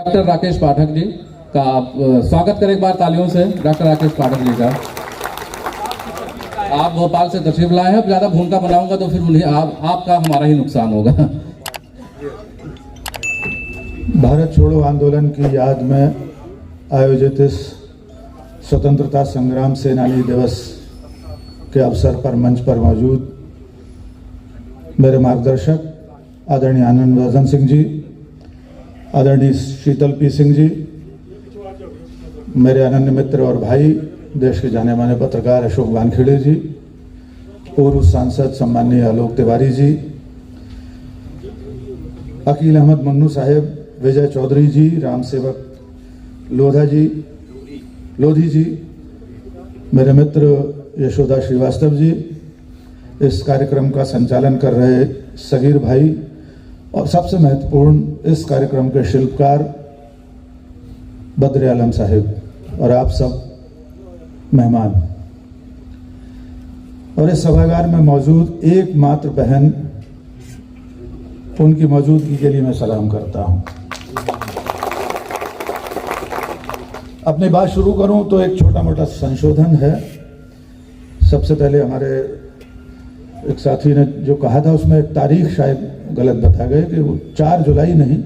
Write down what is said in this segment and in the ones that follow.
Doctor Rakesh Pathak ji का स्वागत करें एक बार तालियों से। डॉक्टर राकेश पाठक जी का आप भोपाल से तशरीफ लाए हैं। अब ज्यादा भूमिका बनाऊंगा तो फिर उन्हें आपका हमारा ही नुकसान होगा। भारत छोड़ो आंदोलन की याद में आयोजित इस स्वतंत्रता संग्राम सेनानी दिवस के अवसर पर मंच पर मौजूद मेरे मार्गदर्शक आदरणीय आनंद वर्धन सिंह जी, आदरणीय शीतल पी सिंह जी, मेरे अनन्य मित्र और भाई देश के जाने माने पत्रकार अशोक वानखेड़े जी, पूर्व सांसद सम्माननीय आलोक तिवारी जी, अकील अहमद मन्नू साहेब, विजय चौधरी जी, राम सेवक लोधी जी, मेरे मित्र यशोदा श्रीवास्तव जी, इस कार्यक्रम का संचालन कर रहे सगीर भाई और सबसे महत्वपूर्ण इस कार्यक्रम के शिल्पकार बद्र आलम साहिब और आप सब मेहमान और इस सभागार में मौजूद एकमात्र बहन, उनकी मौजूदगी के लिए मैं सलाम करता हूं। अपनी बात शुरू करूं तो एक छोटा मोटा संशोधन है। सबसे पहले हमारे एक साथी ने जो कहा था उसमें एक तारीख शायद गलत बता गए कि वो 4 जुलाई नहीं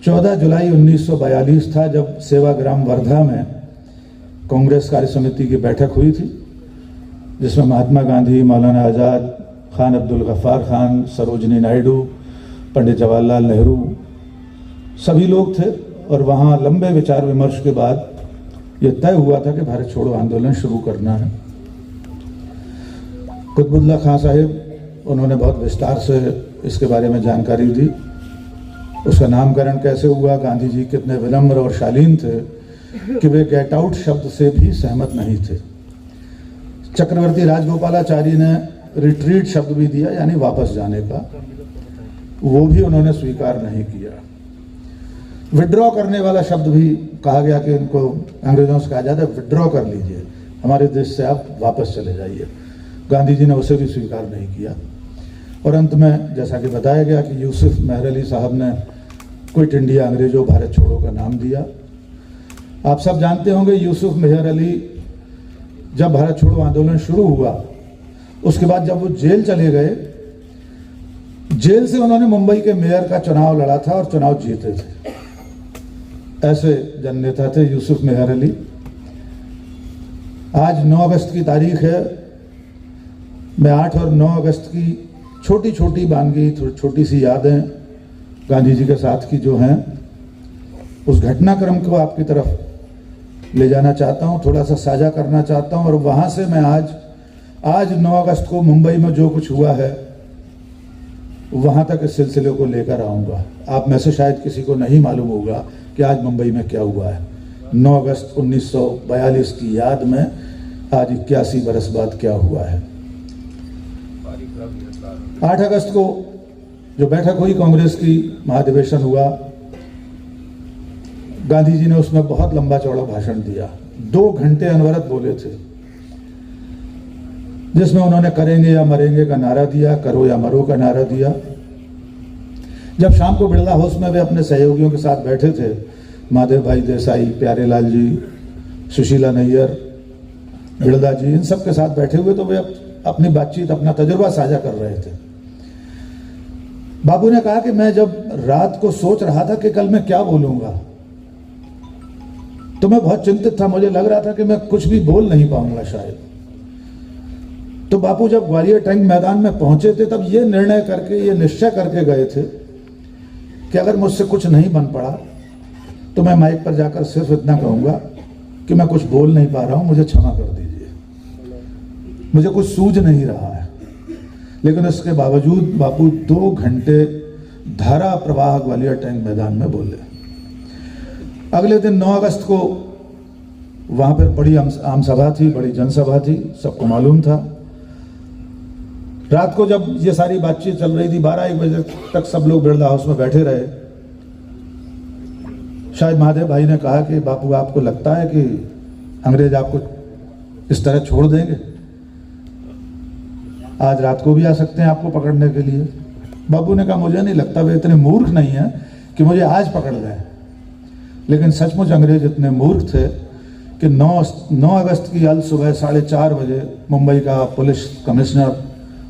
14 जुलाई 1942 था जब सेवाग्राम वर्धा में कांग्रेस कार्य समिति की बैठक हुई थी, जिसमें महात्मा गांधी, मौलाना आज़ाद, खान अब्दुल गफ्फार खान, सरोजनी नायडू, पंडित जवाहरलाल नेहरू सभी लोग थे। और वहाँ लंबे विचार विमर्श के बाद ये तय हुआ था कि भारत छोड़ो आंदोलन शुरू करना है। कुतुबुल्लाह खां साहिब उन्होंने बहुत विस्तार से इसके बारे में जानकारी दी। उसका नामकरण कैसे हुआ, गांधी जी कितने विनम्र और शालीन थे कि वे गेट आउट शब्द से भी सहमत नहीं थे। चक्रवर्ती राजगोपालाचारी ने रिट्रीट शब्द भी दिया, यानी वापस जाने का, वो भी उन्होंने स्वीकार नहीं किया। विड्रॉ करने वाला शब्द भी कहा गया कि इनको अंग्रेजों से कहा जाता है विड्रॉ कर लीजिए, हमारे देश से आप वापस चले जाइए। गांधी जी ने उसे भी स्वीकार नहीं किया। और अंत में जैसा कि बताया गया कि यूसुफ मेहर अली साहब ने क्विट इंडिया अंग्रेजों भारत छोड़ो का नाम दिया। आप सब जानते होंगे यूसुफ मेहर अली जब भारत छोड़ो आंदोलन शुरू हुआ उसके बाद जब वो जेल चले गए, जेल से उन्होंने मुंबई के मेयर का चुनाव लड़ा था और चुनाव जीते थे। ऐसे जननेता थे यूसुफ मेहर अली। आज 9 अगस्त की तारीख है। मैं 8 और 9 अगस्त की छोटी छोटी वानगी, छोटी सी यादें गांधी जी के साथ की जो हैं, उस घटनाक्रम को आपकी तरफ ले जाना चाहता हूं, थोड़ा सा साझा करना चाहता हूं। और वहां से मैं आज 9 अगस्त को मुंबई में जो कुछ हुआ है वहां तक इस सिलसिले को लेकर आऊंगा। आप में से शायद किसी को नहीं मालूम होगा कि आज मुंबई में क्या हुआ है। 9 अगस्त 1942 की याद में आज 81 बरस बाद क्या हुआ है। 8 अगस्त को जो बैठक हुई कांग्रेस की, महाधिवेशन हुआ, गांधी जी ने उसमें बहुत लंबा चौड़ा भाषण दिया। 2 घंटे अनवरत बोले थे, जिसमें उन्होंने करेंगे या मरेंगे का नारा दिया, करो या मरो का नारा दिया। जब शाम को बिरला हाउस में वे अपने सहयोगियों के साथ बैठे थे, माधव भाई देसाई, प्यारेलाल जी, सुशीला नैयर, बिरला जी, इन सब के साथ बैठे हुए, तो वे अपनी बातचीत, अपना तजुर्बा साझा कर रहे थे। बाबू ने कहा कि मैं जब रात को सोच रहा था कि कल मैं क्या बोलूंगा तो मैं बहुत चिंतित था। मुझे लग रहा था कि मैं कुछ भी बोल नहीं पाऊंगा शायद। तो बापू जब ग्वालियर टैंक मैदान में पहुंचे थे तब ये निर्णय करके, ये निश्चय करके गए थे कि अगर मुझसे कुछ नहीं बन पड़ा तो मैं माइक पर जाकर सिर्फ इतना कहूंगा कि मैं कुछ बोल नहीं पा रहा हूं, मुझे क्षमा कर दीजिए, मुझे कुछ सूझ नहीं रहा है। लेकिन इसके बावजूद बापू 2 घंटे धारा प्रवाह ग्वालियर टैंक मैदान में बोले। अगले दिन 9 अगस्त को वहां पर बड़ी आम सभा थी, बड़ी जनसभा थी, सबको मालूम था। रात को जब ये सारी बातचीत चल रही थी, 12-1 बजे तक सब लोग बिरला हाउस में बैठे रहे। शायद महादेव भाई ने कहा कि बापू आपको लगता है कि अंग्रेज आपको इस तरह छोड़ देंगे? आज रात को भी आ सकते हैं आपको पकड़ने के लिए। बाबू ने कहा मुझे नहीं लगता, वे इतने मूर्ख नहीं है कि मुझे आज पकड़ लें। लेकिन सचमुच अंग्रेज इतने मूर्ख थे कि 9 अगस्त की अल सुबह 4:30 बजे मुंबई का पुलिस कमिश्नर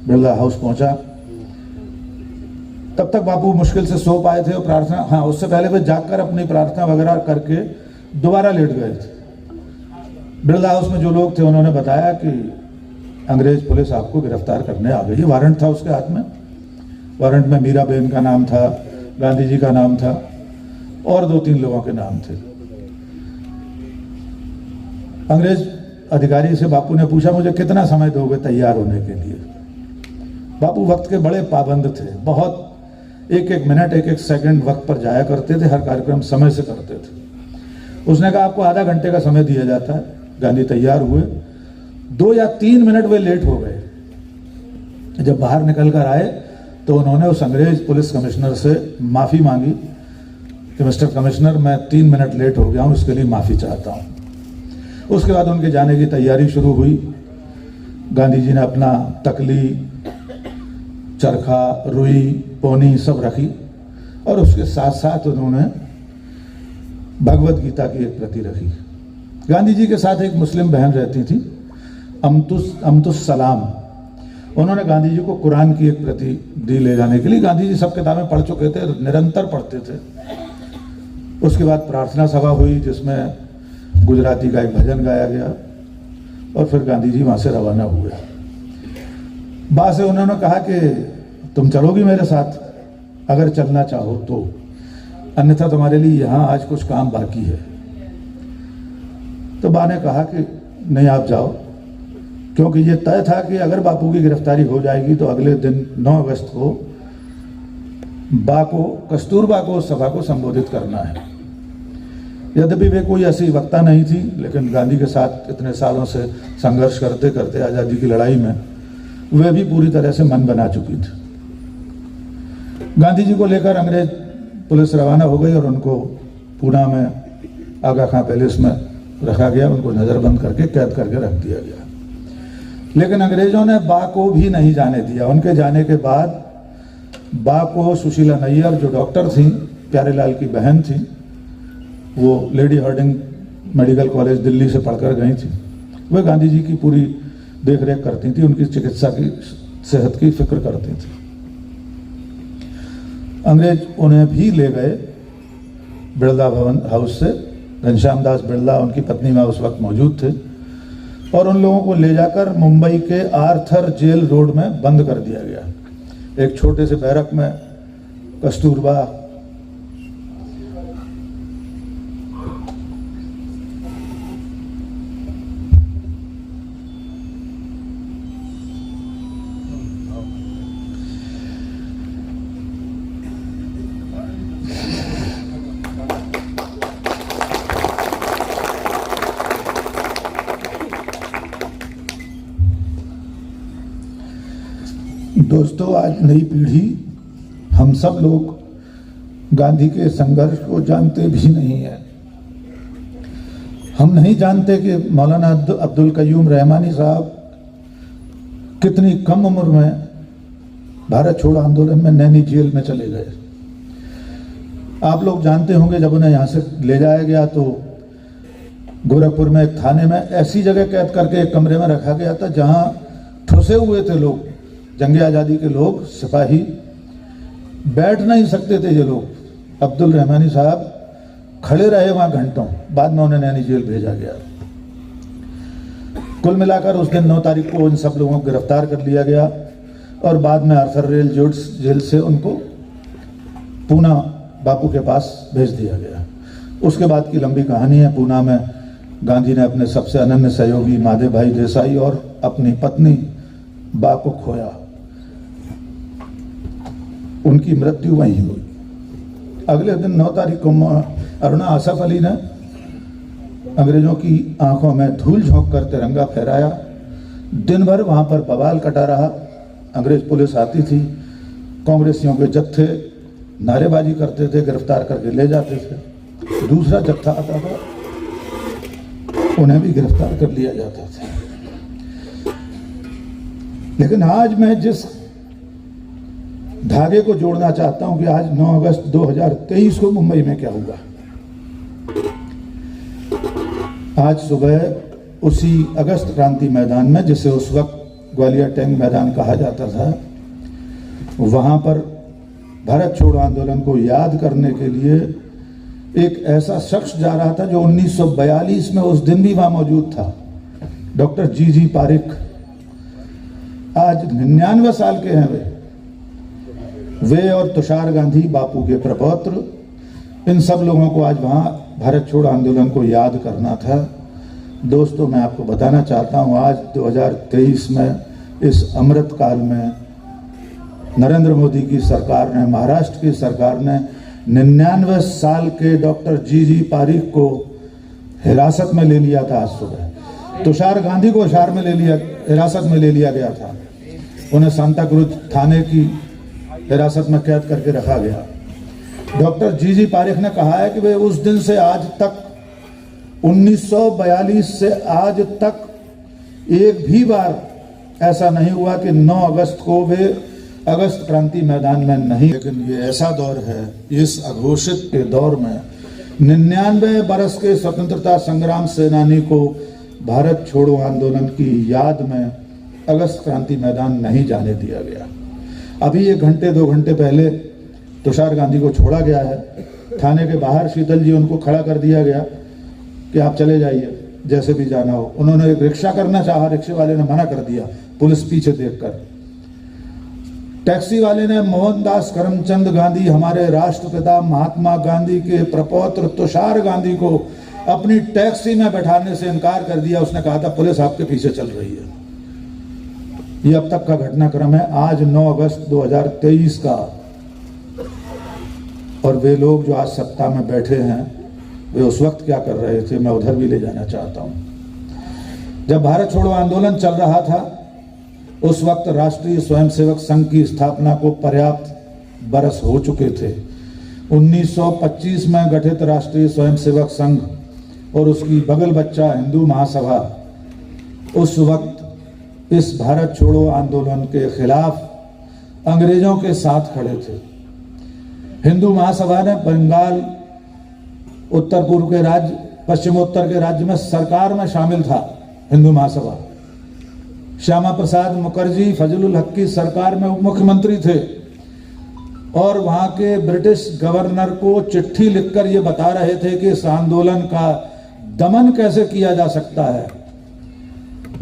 बिरला हाउस पहुंचा। तब तक बापू मुश्किल से सो पाए थे और प्रार्थना, हाँ उससे पहले वे जागकर अपनी प्रार्थना वगैरह करके दोबारा लेट गए थे। बिरला हाउस में जो लोग थे उन्होंने बताया कि अंग्रेज पुलिस आपको गिरफ्तार करने आ गई। वारंट था उसके हाथ में। वारंट में मीराबेन का नाम था, गांधी जी का नाम था और 2-3 लोगों के नाम थे। अंग्रेज अधिकारी से बापू ने पूछा, मुझे कितना समय दोगे तैयार होने के लिए? बापू वक्त के बड़े पाबंद थे, बहुत एक मिनट एक सेकंड वक्त पर जाया करते थे, हर कार्यक्रम समय से करते थे। उसने कहा आपको आधा घंटे का समय दिया जाता है। गांधी तैयार हुए, 2 या 3 मिनट वे लेट हो गए। जब बाहर निकल कर आए तो उन्होंने उस अंग्रेज पुलिस कमिश्नर से माफी मांगी कि मिस्टर कमिश्नर, मैं 3 मिनट लेट हो गया हूं, इसके लिए माफी चाहता हूं। उसके बाद उनके जाने की तैयारी शुरू हुई। गांधी जी ने अपना तकली, चरखा, रुई, पोनी सब रखी और उसके साथ साथ उन्होंने भगवत गीता की एक प्रति रखी। गांधी जी के साथ एक मुस्लिम बहन रहती थी, अमतुस सलाम। उन्होंने गांधी जी को कुरान की एक प्रति दी ले जाने के लिए। गांधी जी सब किताबें पढ़ चुके थे, निरंतर पढ़ते थे। उसके बाद प्रार्थना सभा हुई जिसमें गुजराती का एक भजन गाया गया और फिर गांधी जी वहां से रवाना हुए। बा से उन्होंने कहा कि तुम चलोगी मेरे साथ अगर चलना चाहो तो, अन्यथा तुम्हारे लिए यहां आज कुछ काम बाकी है। तो बा ने कहा कि नहीं आप जाओ, क्योंकि ये तय था कि अगर बापू की गिरफ्तारी हो जाएगी तो अगले दिन 9 अगस्त को बा को, कस्तूरबा को, उस सभा को संबोधित करना है। यद्यपि वे कोई ऐसी वक्ता नहीं थी, लेकिन गांधी के साथ इतने सालों से संघर्ष करते करते आज़ादी की लड़ाई में वे भी पूरी तरह से मन बना चुकी थी। गांधी जी को लेकर अंग्रेज पुलिस रवाना हो गई और उनको पूना में आगा खां पैलेस में रखा गया। उनको नज़रबंद करके कैद करके रख दिया गया। लेकिन अंग्रेजों ने बा को भी नहीं जाने दिया। उनके जाने के बाद बा को सुशीला नैयर, जो डॉक्टर थी, प्यारेलाल की बहन थी, वो lady Hardinge medical college Delhi से पढ़कर गई थी, वे गांधी जी की पूरी देख रेख करती थी, उनकी चिकित्सा की, सेहत की फिक्र करती थी। अंग्रेज उन्हें भी ले गए बिरला भवन हाउस से। घनश्याम दास बिरला, उनकी पत्नी में उस वक्त मौजूद थे और उन लोगों को ले जाकर मुंबई के आर्थर जेल रोड में बंद कर दिया गया। एक छोटे से बैरक में कस्तूरबा, दोस्तों, आज नई पीढ़ी, हम सब लोग गांधी के संघर्ष को जानते भी नहीं है। हम नहीं जानते कि मौलाना अब्दुल कयूम रहमानी साहब कितनी कम उम्र में भारत छोड़ो आंदोलन में नैनी जेल में चले गए। आप लोग जानते होंगे, जब उन्हें यहाँ से ले जाया गया तो गोरखपुर में एक थाने में ऐसी जगह कैद करके एक कमरे में रखा गया था जहाँ ठुसे हुए थे लोग, जंगे आज़ादी के लोग, सिपाही, बैठ नहीं सकते थे ये लोग। अब्दुल रहमानी साहब खड़े रहे वहाँ घंटों, बाद में उन्हें नैनी जेल भेजा गया। कुल मिलाकर उस दिन 9 तारीख को इन सब लोगों को गिरफ्तार कर लिया गया और बाद में आर्थर रेल जेल से उनको पूना बापू के पास भेज दिया गया। उसके बाद की लंबी कहानी है। पूना में गांधी ने अपने सबसे अनन्य सहयोगी माधव भाई देसाई और अपनी पत्नी बा को खोया। उनकी मृत्यु वहीं हुई। अगले दिन 9 तारीख को अरुणा आसफ अली ने अंग्रेजों की आंखों में धूल झोंक कर तिरंगा फहराया। दिन भर वहां पर बवाल कटा रहा। अंग्रेज पुलिस आती थी, कांग्रेसियों के जत्थे नारेबाजी करते थे, गिरफ्तार करके ले जाते थे। दूसरा जत्था आता था, उन्हें भी गिरफ्तार कर लिया जाता था। लेकिन आज मैं जिस धागे को जोड़ना चाहता हूं कि आज 9 अगस्त 2023 को मुंबई में क्या हुआ। आज सुबह उसी अगस्त क्रांति मैदान में, जिसे उस वक्त ग्वालियर टैंक मैदान कहा जाता था, वहां पर भारत छोड़ो आंदोलन को याद करने के लिए एक ऐसा शख्स जा रहा था जो 1942 में उस दिन भी वहां मौजूद था, डॉक्टर जी पारिक। आज 99 साल के हैं वे और तुषार गांधी बापू के प्रपौत्र, इन सब लोगों को आज वहां भारत छोड़ो आंदोलन को याद करना था। दोस्तों, मैं आपको बताना चाहता हूं, आज 2023 में इस अमृत काल में नरेंद्र मोदी की सरकार ने, महाराष्ट्र की सरकार ने 99 साल के डॉक्टर जी पारिक को हिरासत में ले लिया था। आज सुबह तुषार गांधी को हिरासत में ले लिया गया था। उन्हें सांता क्रूज थाने की हिरासत में कैद करके रखा गया। डॉक्टर जी पारिक ने कहा है कि वे उस दिन से आज तक, 1942 से आज तक एक भी बार ऐसा नहीं हुआ कि 9 अगस्त को वे अगस्त क्रांति मैदान में नहीं। लेकिन ये ऐसा दौर है, इस अघोषित के दौर में 99 बरस के स्वतंत्रता संग्राम सेनानी को भारत छोड़ो आंदोलन की याद में अगस्त क्रांति मैदान नहीं जाने दिया गया। अभी 1 घंटे 2 घंटे पहले तुषार गांधी को छोड़ा गया है। थाने के बाहर शीतल जी उनको खड़ा कर दिया गया कि आप चले जाइए, जैसे भी जाना हो। उन्होंने एक रिक्शा करना चाहा, रिक्शे वाले ने मना कर दिया, पुलिस पीछे देखकर। टैक्सी वाले ने मोहनदास करमचंद गांधी, हमारे राष्ट्रपिता महात्मा गांधी के प्रपौत्र तुषार गांधी को अपनी टैक्सी में बैठाने से इनकार कर दिया। उसने कहा था पुलिस आपके पीछे चल रही है। ये अब तक का घटनाक्रम है, आज 9 अगस्त 2023 का। और वे लोग जो आज सत्ता में बैठे हैं, वे उस वक्त क्या कर रहे थे, मैं उधर भी ले जाना चाहता हूं। जब भारत छोड़ो आंदोलन चल रहा था, उस वक्त राष्ट्रीय स्वयंसेवक संघ की स्थापना को पर्याप्त बरस हो चुके थे। 1925 में गठित राष्ट्रीय स्वयंसेवक संघ और उसकी बगल बच्चा हिंदू महासभा उस वक्त इस भारत छोड़ो आंदोलन के खिलाफ अंग्रेजों के साथ खड़े थे। हिंदू महासभा ने बंगाल, उत्तर पूर्व के राज्य, पश्चिमोत्तर के राज्य में सरकार में शामिल था। हिंदू महासभा श्यामा प्रसाद मुखर्जी फजलुल हक की सरकार में उप मुख्यमंत्री थे और वहां के ब्रिटिश गवर्नर को चिट्ठी लिखकर ये बता रहे थे कि इस आंदोलन का दमन कैसे किया जा सकता है।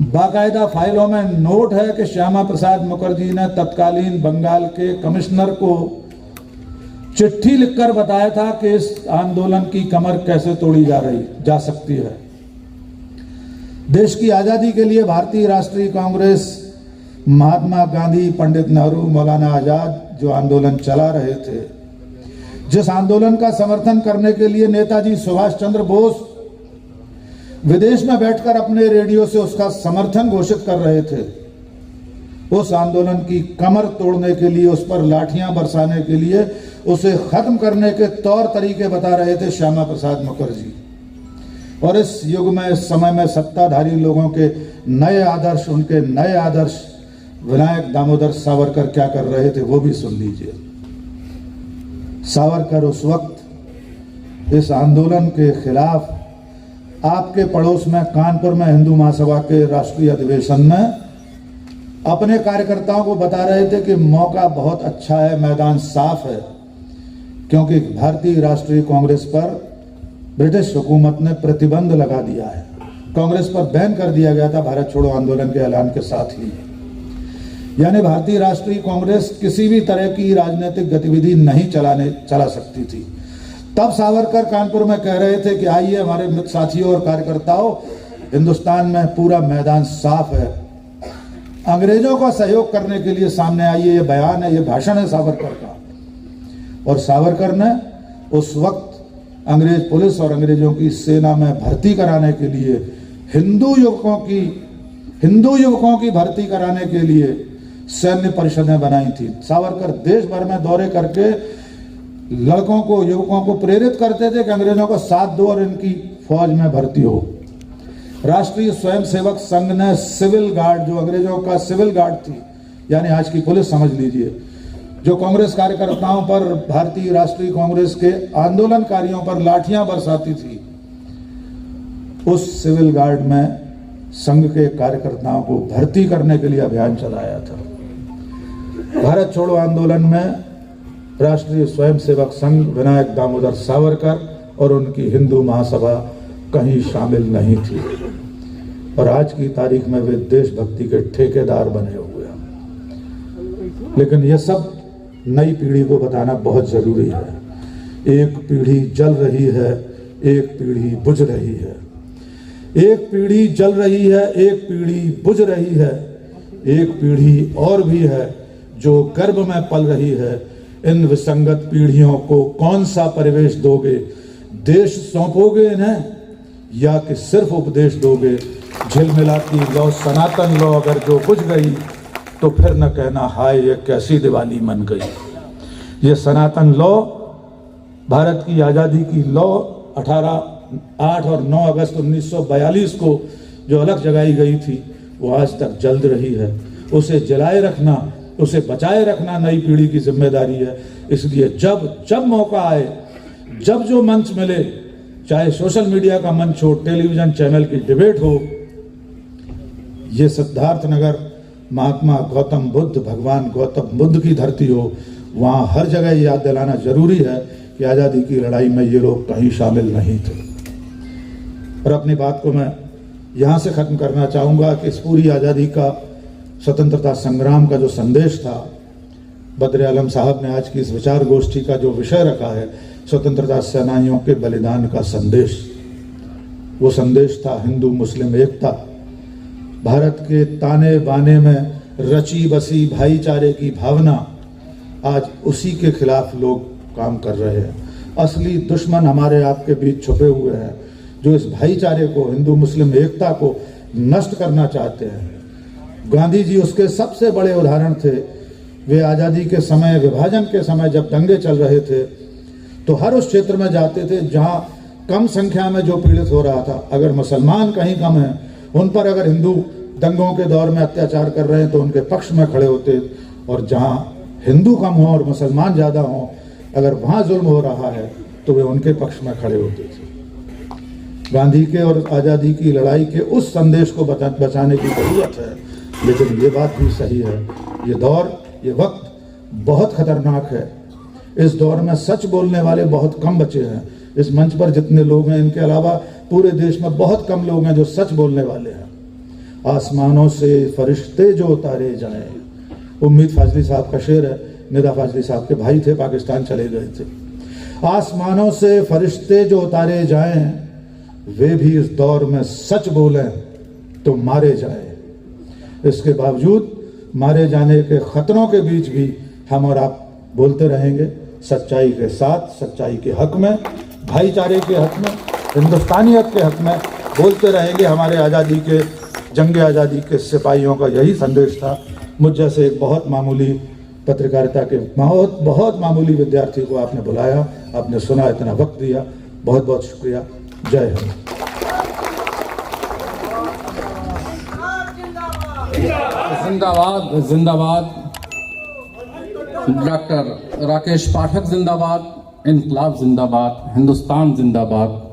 बाकायदा फाइलों में नोट है कि श्यामा प्रसाद मुखर्जी ने तत्कालीन बंगाल के कमिश्नर को चिट्ठी लिखकर बताया था कि इस आंदोलन की कमर कैसे तोड़ी जा सकती है। देश की आजादी के लिए भारतीय राष्ट्रीय कांग्रेस, महात्मा गांधी, पंडित नेहरू, मौलाना आजाद जो आंदोलन चला रहे थे, जिस आंदोलन का समर्थन करने के लिए नेताजी सुभाष चंद्र बोस विदेश में बैठकर अपने रेडियो से उसका समर्थन घोषित कर रहे थे, उस आंदोलन की कमर तोड़ने के लिए, उस पर लाठियां बरसाने के लिए, उसे खत्म करने के तौर तरीके बता रहे थे श्यामा प्रसाद मुखर्जी। और इस युग में, इस समय में सत्ताधारी लोगों के नए आदर्श, उनके नए आदर्श विनायक दामोदर सावरकर क्या कर रहे थे वो भी सुन लीजिए। सावरकर उस वक्त इस आंदोलन के खिलाफ आपके पड़ोस में कानपुर में हिंदू महासभा के राष्ट्रीय अधिवेशन में अपने कार्यकर्ताओं को बता रहे थे कि मौका बहुत अच्छा है, मैदान साफ है, क्योंकि भारतीय राष्ट्रीय कांग्रेस पर ब्रिटिश हुकूमत ने प्रतिबंध लगा दिया है। कांग्रेस पर बैन कर दिया गया था भारत छोड़ो आंदोलन के ऐलान के साथ ही। यानी भारतीय राष्ट्रीय कांग्रेस किसी भी तरह की राजनीतिक गतिविधि नहीं चला सकती थी। तब सावरकर कानपुर में कह रहे थे कि आइए हमारे साथियों और कार्यकर्ताओं, हिंदुस्तान में पूरा मैदान साफ है, अंग्रेजों का सहयोग करने के लिए सामने आइए। ये बयान है, ये भाषण है सावरकर का। और सावरकर ने उस वक्त अंग्रेज पुलिस और अंग्रेजों की सेना में भर्ती कराने के लिए, हिंदू युवकों की भर्ती कराने के लिए सैन्य परिषदें बनाई थी। सावरकर देश भर में दौरे करके लड़कों को, युवकों को प्रेरित करते थे कि अंग्रेजों का साथ दो और इनकी फौज में भर्ती हो। राष्ट्रीय स्वयंसेवक संघ ने सिविल गार्ड, जो अंग्रेजों का सिविल गार्ड थी, यानी आज की पुलिस समझ लीजिए, जो कांग्रेस कार्यकर्ताओं पर, भारतीय राष्ट्रीय कांग्रेस के आंदोलनकारियों पर लाठियां बरसाती थी, उस सिविल गार्ड में संघ के कार्यकर्ताओं को भर्ती करने के लिए अभियान चलाया था। भारत छोड़ो आंदोलन में राष्ट्रीय स्वयंसेवक संघ, विनायक दामोदर सावरकर और उनकी हिंदू महासभा कहीं शामिल नहीं थी, और आज की तारीख में वे देशभक्ति के ठेकेदार बने हुए हैं। लेकिन यह सब नई पीढ़ी को बताना बहुत जरूरी है। एक पीढ़ी जल रही है, एक पीढ़ी बुझ रही है। एक पीढ़ी जल रही है, एक पीढ़ी बुझ रही है, एक पीढ़ी और भी है जो गर्भ में पल रही है। इन विसंगत पीढ़ियों को कौन सा परिवेश दोगे? देश सौंपोगे इन्हें या कि सिर्फ उपदेश दोगे? झिलमिलाती लौ सनातन लौ अगर जो बुझ गई तो फिर न कहना हाय ये कैसी दिवाली मन गई। ये सनातन लौ, भारत की आज़ादी की लौ 8 और 9 अगस्त 1942 को जो अलग जगाई गई थी, वो आज तक जल रही है। उसे जलाए रखना, उसे बचाए रखना नई पीढ़ी की जिम्मेदारी है। इसलिए जब जब मौका आए, जब जो मंच मिले, चाहे सोशल मीडिया का मंच हो, टेलीविजन चैनल की डिबेट हो, ये सिद्धार्थ नगर महात्मा गौतम बुद्ध, भगवान गौतम बुद्ध की धरती हो, वहाँ हर जगह याद दिलाना जरूरी है कि आज़ादी की लड़ाई में ये लोग कहीं शामिल नहीं थे। और अपनी बात को मैं यहाँ से ख़त्म करना चाहूँगा कि इस पूरी आज़ादी का, स्वतंत्रता संग्राम का जो संदेश था, बद्र आलम साहब ने आज की इस विचार गोष्ठी का जो विषय रखा है, स्वतंत्रता सेनानियों के बलिदान का संदेश, वो संदेश था हिंदू मुस्लिम एकता। भारत के ताने बाने में रची बसी भाईचारे की भावना, आज उसी के खिलाफ लोग काम कर रहे हैं। असली दुश्मन हमारे आपके बीच छुपे हुए हैं, जो इस भाईचारे को, हिंदू मुस्लिम एकता को नष्ट करना चाहते हैं। गांधी जी उसके सबसे बड़े उदाहरण थे। वे आज़ादी के समय, विभाजन के समय जब दंगे चल रहे थे, तो हर उस क्षेत्र में जाते थे जहां कम संख्या में जो पीड़ित हो रहा था। अगर मुसलमान कहीं कम हैं, उन पर अगर हिंदू दंगों के दौर में अत्याचार कर रहे हैं तो उनके पक्ष में खड़े होते, और जहां हिंदू कम हो और मुसलमान ज़्यादा हों, अगर वहाँ जुल्म हो रहा है तो वे उनके पक्ष में खड़े होते थे। गांधी के और आज़ादी की लड़ाई के उस संदेश को बचाने की जरूरत है। लेकिन ये बात भी सही है, ये दौर, ये वक्त बहुत खतरनाक है। इस दौर में सच बोलने वाले बहुत कम बचे हैं। इस मंच पर जितने लोग हैं, इनके अलावा पूरे देश में बहुत कम लोग हैं जो सच बोलने वाले हैं। आसमानों से फरिश्ते जो उतारे जाएं, उम्मीद फाजली साहब का शेर है। निदा फाजली साहब के भाई थे, पाकिस्तान चले गए थे। आसमानों से फरिश्ते जो उतारे जाएं, वे भी इस दौर में सच बोलें तो मारे जाएं। इसके बावजूद मारे जाने के खतरों के बीच भी हम और आप बोलते रहेंगे, सच्चाई के साथ, सच्चाई के हक में, भाईचारे के हक में, हिंदुस्तानियत के हक में बोलते रहेंगे। हमारे आज़ादी के, जंग आज़ादी के सिपाहियों का यही संदेश था। मुझ जैसे एक बहुत मामूली पत्रकारिता के बहुत मामूली विद्यार्थी को आपने बुलाया, आपने सुना, इतना वक्त दिया, बहुत बहुत शुक्रिया। जय हिंद। जिंदाबाद जिंदाबाद। डॉक्टर राकेश पाठक जिंदाबाद। इनकलाब जिंदाबाद। हिंदुस्तान जिंदाबाद।